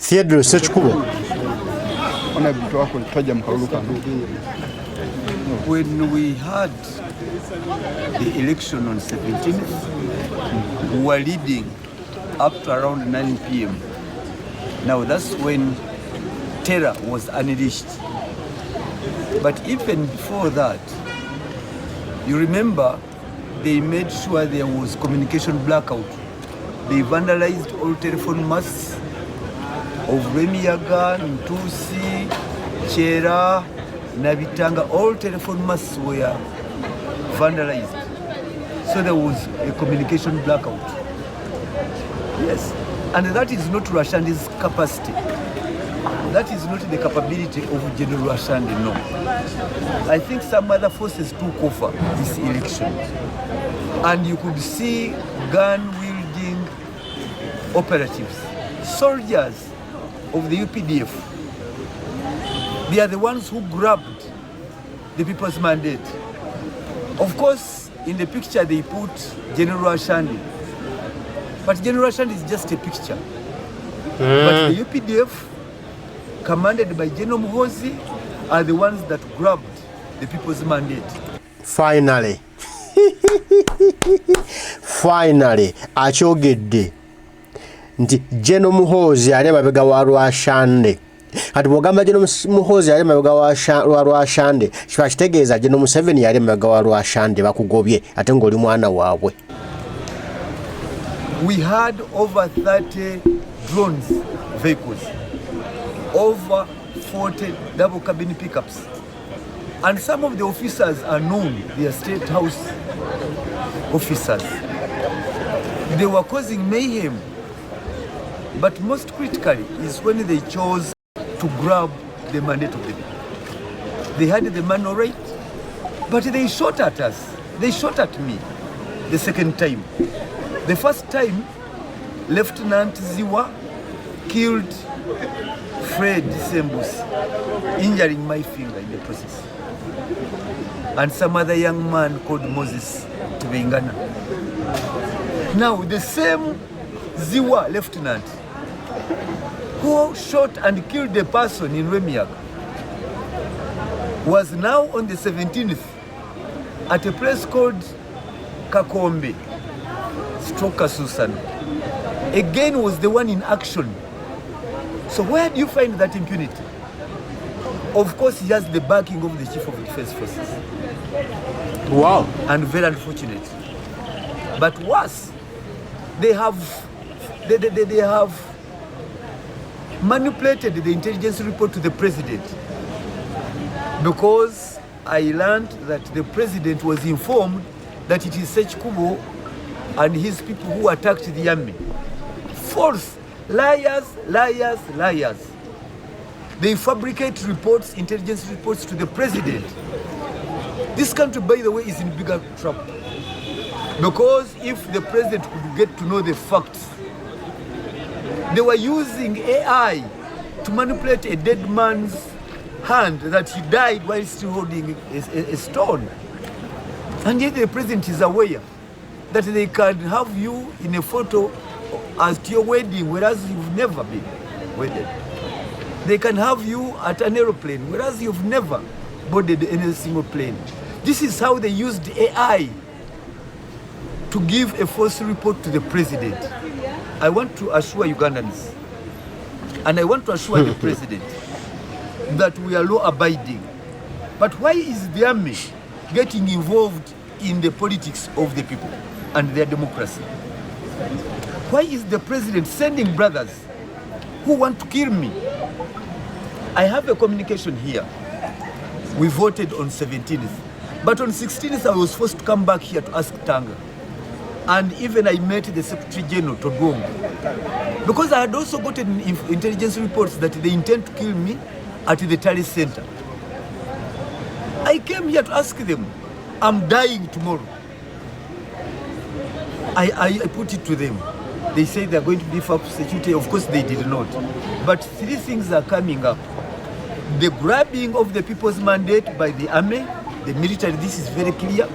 Theodore Ssekikubo. When we had the election on 17th, we were leading up to around 9 p.m. Now that's when terror was unleashed. But even before that, you remember they made sure there was communication blackout. They vandalized all telephone masts of Remiyaga, Ntusi, Chera, Nabitanga. All telephone masts were vandalized. So there was a communication blackout. Yes, and that is not Rwashandi's capacity. That is not the capability of General Rwashandi, no. I think some other forces took over this election. And you could see gun-wielding operatives, soldiers of the UPDF. They are the ones who grabbed the people's mandate. Of course, in the picture they put General Rwashandi. But General Rwashandi is just a picture. But the UPDF, commanded by General Muhoozi, are the ones that grabbed the people's mandate. Finally. Finally, achogedde nti General Muhoozi ali mabega wa Rwashande. Ati bwogamba General Muhoozi ali mabega wa Rwashande, kiba kitegeeza General Museveni ali mabega wa Rwashande bakugobye ate ng'oli mwana waabwe. We had over 30 drones vehicles, over 40 double cabin pickups, and some of the officers are known, they are State House officers. They were causing mayhem, but most critically is when they chose to grab the mandate of the people. They had the manual right, but they shot at us. They shot at me the second time. The first time, Lieutenant Ziwa killed Fred Sembus, injuring my finger in the process. And some other young man called Moses Tibingana. Now, the same Ziwa lieutenant who shot and killed a person in Remiyaga was now on the 17th at a place called Kakombe, Stroka Susan. Again was the one in action. So where do you find that impunity? Of course, he has the backing of the Chief of Defense Forces. Wow. And very unfortunate. But worse, they have manipulated the intelligence report to the president, because I learned that the president was informed that it is Ssekikubo and his people who attacked the army. False. Liars, liars, liars. They fabricate reports, intelligence reports to the president. This country, by the way, is in bigger trouble. Because if the president could get to know the facts, they were using AI to manipulate a dead man's hand that he died while still holding a stone. And yet the president is aware that they can have you in a photo at your wedding, whereas you've never been wedded. They can have you at an aeroplane, whereas you've never boarded any single plane. This is how they used AI to give a false report to the president. I want to assure Ugandans, and I want to assure the president, that we are law-abiding. But why is the army getting involved in the politics of the people and their democracy? Why is the president sending brothers who want to kill me? I have a communication here. We voted on 17th. But on 16th, I was forced to come back here to ask Tanga. And even I met the Secretary General, Todwong, because I had also gotten intelligence reports that they intend to kill me at the Tally Center. I came here to ask them, I'm dying tomorrow. I put it to them. They say they're going to beef up security. Of course, they did not. But three things are coming up. The grabbing of the people's mandate by the army, the military, this is very clear.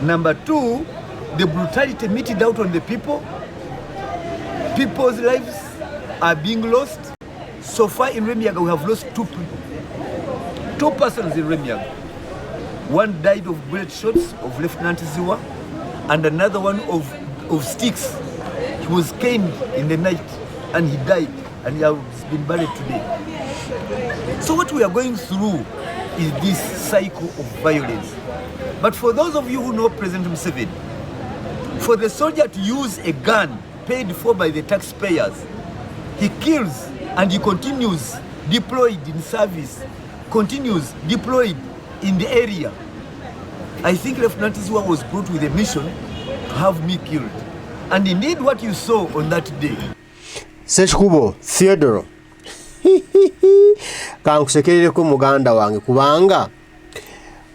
Number two, the brutality meted out on the people, people's lives, are being lost. So far in Remiaga, we have lost 2 people. 2 persons in Remiaga. One died of bullet shots of Lieutenant Ziwa, and another one of sticks. He was caned in the night, and he died, and he has been buried today. So what we are going through is this cycle of violence. But for those of you who know President Museveni, for the soldier to use a gun paid for by the taxpayers, he kills and he continues deployed in service, continues deployed in the area. I think Lieutenant Ziwa was brought with a mission to have me killed. And indeed what you saw on that day. Ssekikubo Theodore kankusekerereko muganda wange kubanga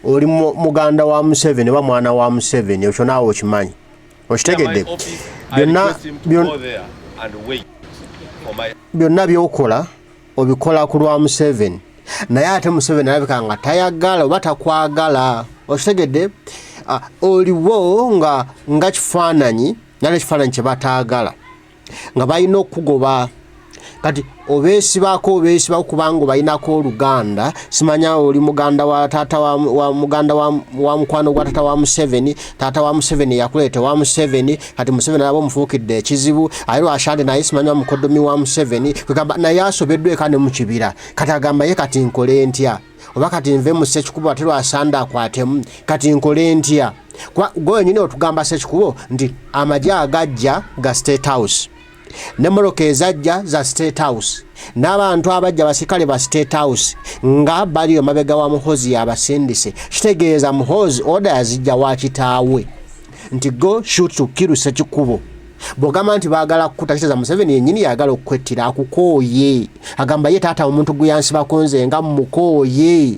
oli muganda wa Museveni ba mwana wa Museveni ekyo naawe okimanyi okitegedde byonna byokola obikola ku lwa Museveni naye ate Museveni alabika nga tayagala oba takwagala okitegedde oliwo nga kifaananyi nale kifaananyi kye bataagala nga balina okugoba kati obeesibaako kubanga balinako oluganda simanya oli muganda wa taata wa muganda wa mukwano gwa taata wa Museveni taata wa Museveni yakuleeta wa Museveni kati Museveni abo mufuukidde ekizibu ayiro ashande naye simanya mukodomi wa Museveni kwegamba naye asobeddwe eka ne mu kibira kati agamba ye kati nkole ntya oba kati nve mu Ssekikubo ate lwasanda akwatemu kati nkole ntya gwe nyine otugamba Ssekikubo nti amagye agajja ga State House ne moroka ezajja za State House n'abantu abajja basikale ba State House nga bali mabega wa Muhoozi abasindise kitegeeza Muhoozi oda yazijja wa kitaawe nti go shoot to kill Ssekikubo bogamba nti baagala kukutakitiza Museveni yennyini yagala okwettira akukooye agamba ye taata omuntu guyansi bakonze nga mukooye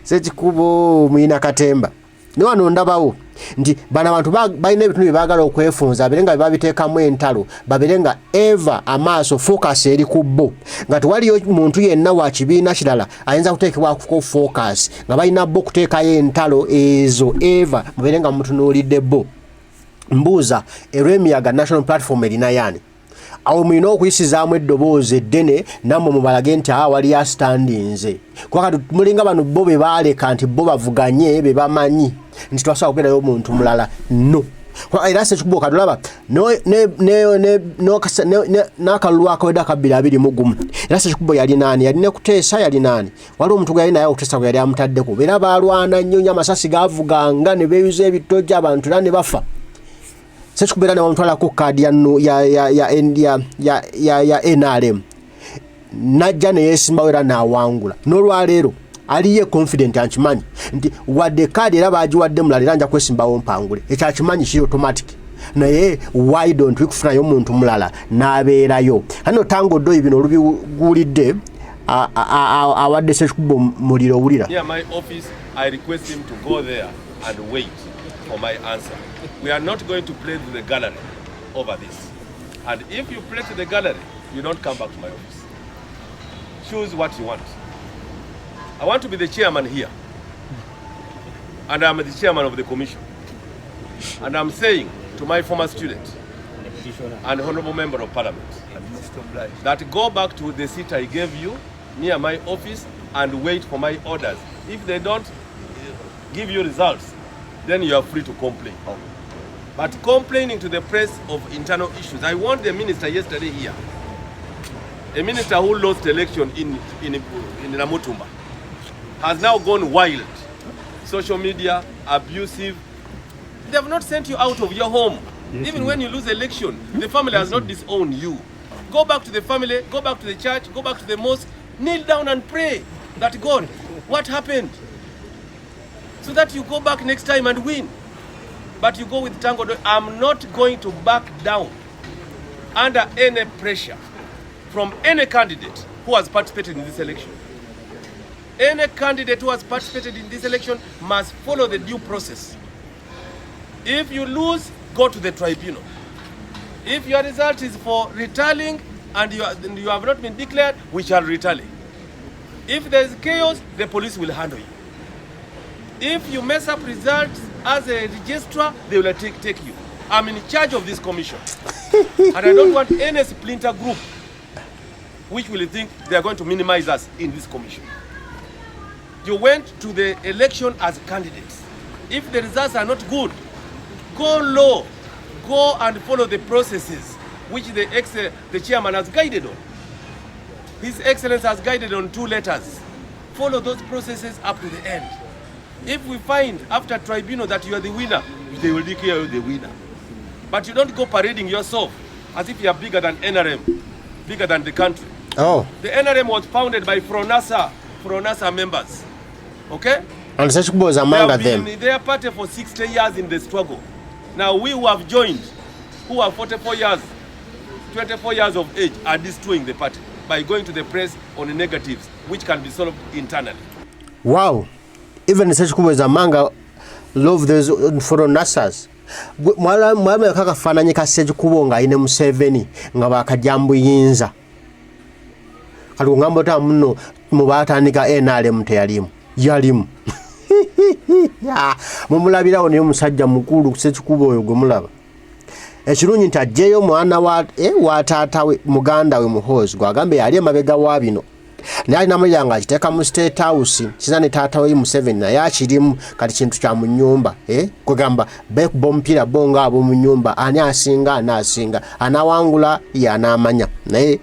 Ssekikubo muyina katemba ne wano ndabawo nti bana abantu balina ebitundu bye baagala okwefunza babeere nga babiteekamu entalo babeere nga eva amaaso focus eri ku bo nga tewaliyo muntu yenna wa kibiina kirala ayinza kuteekebwa ku focus nga balina bo kuteekayo entalo ezo eva mubeere nga mutunuulidde bo mbuuza Remiaga National Platform erina yaani awo mulina okuyisizaamu eddoboozi eddene nammwe mubalage nti wali astandinze kuba kati mulinga bano bo be baaleka nti bo bavuganye be bamanyi nti twasobola kubeerayo omuntu mulala no era Ssekikubo kadolaba n'akalulu akawedde aka 2021 era Ssekikubo yali naani yali ne kuteesa yali naani waliwo omuntu gwe yali naye okuteesa gwe yali amutaddeko era baalwana nnyo nnyo amasasi gaavuganga ne beeyuza ebitojja abantu era ne bafa Ssekikubo era ne bamutwalako kaadi ya NRM najja ne yeesimbawo era n'awangula n'olwaleero aliye confident anchimanyi nti wadde kaadi era baagiwadde mulala era nja kwesimbawo mpangule ekyakimanyi kiri automatic naye why don't we kufunayo omuntu mulala n'abeerayo hano Tanga Odoi bino olubiguulidde awadde Ssekikubo muliro owulira. Near my office, I request him to go there and wait for my answer. We are not going to play to the gallery over this. And if you play to the gallery, you don't come back to my office. Choose what you want. I want to be the chairman here. And I'm the chairman of the commission. And I'm saying to my former student and honorable member of parliament that go back to the seat I gave you near my office and wait for my orders. If they don't give you results, then you are free to complain. But complaining to the press of internal issues, I warned the minister yesterday here, a minister who lost election in Namutumba, has now gone wild. Social media, abusive. They have not sent you out of your home. Yes, even when you lose election, the family has not disowned you. Go back to the family, go back to the church, go back to the mosque, kneel down and pray that God, what happened? So that you go back next time and win. But you go with Tanga Odoi. I'm not going to back down under any pressure from any candidate who has participated in this election. Any candidate who has participated in this election must follow the due process. If you lose, go to the tribunal. If your result is for retallying and you have not been declared, we shall retally. If there is chaos, the police will handle you. If you mess up results as a registrar, they will take you. I'm in charge of this commission. And I don't want any splinter group which will think they are going to minimize us in this commission. You went to the election as candidates. If the results are not good, go low. Go and follow the processes which the chairman has guided on. His Excellency has guided on 2 letters. Follow those processes up to the end. If we find after tribunal that you are the winner, they will declare you the winner. But you don't go parading yourself as if you are bigger than NRM, bigger than the country. Oh. The NRM was founded by Fronasa members. Okay? And Ssekikubo was among them. They have been in their party for 60 years in the struggle. Now we who have joined, who are 44 years, 24 years of age, are destroying the party by going to the press on the negatives, which can be solved internally. Wow. Even Ssekikubo is among love those Fronasas. Mwalimu kaka fananye ka Ssekikubo nga ine Museveni nga bakajambu yinza. Kati ngambo ta muno mubatandika NRM teyalimu. Yalimu. Mumulabira ono omusajja mukulu Ssekikubo oyo gwe mulaba. Ekirungi nti ajjeyo mwana wa taata we muganda we Muhoozi gwagambe yali emabega wa bino. Naye namulira nga akiteeka mu State House kiza ne taata we Museveni naye akirimu kati kintu kya mu nnyumba. Kugamba bekuba omupiira bo nga ab'omu nnyumba ani asinga anawangula ye anaamanya naye